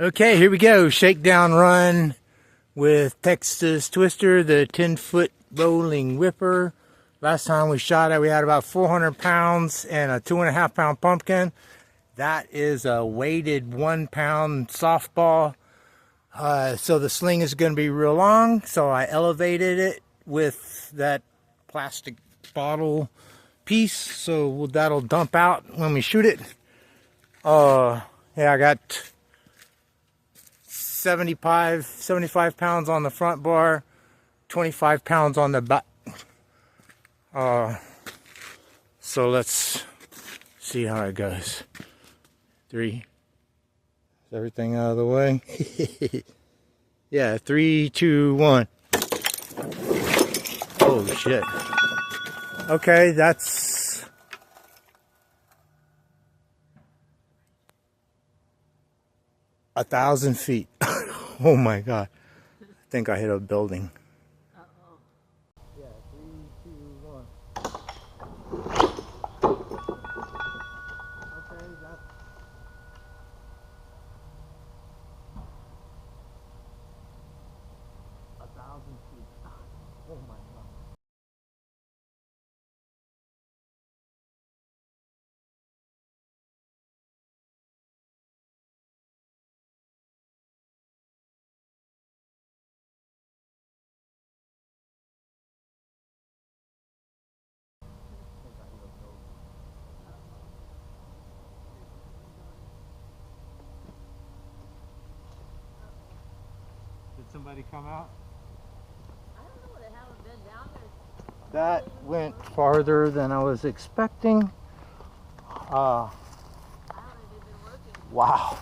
Okay, here we go. Shakedown run with Texas Twister, the 10-foot rolling whipper. Last time we shot it, we had about 400 pounds and a 2.5 pound pumpkin. That is a weighted 1 pound softball. So the sling is going to be real long. So I elevated it with that plastic bottle piece. So that'll dump out when we shoot it. Yeah, I got 75 pounds on the front bar, 25 pounds on the back. So let's see how it goes. 3. Is everything out of the way? Yeah, 3, 2, 1. Oh shit. Okay, that's 1,000 feet. Oh my god. I think I hit a building. Uh-oh. Yeah, 3, 2, 1. Okay, that's 1,000 feet. Oh my god. Did somebody come out? I don't know, they haven't been down there. That went farther than I was expecting. I don't know, they've been working. Wow.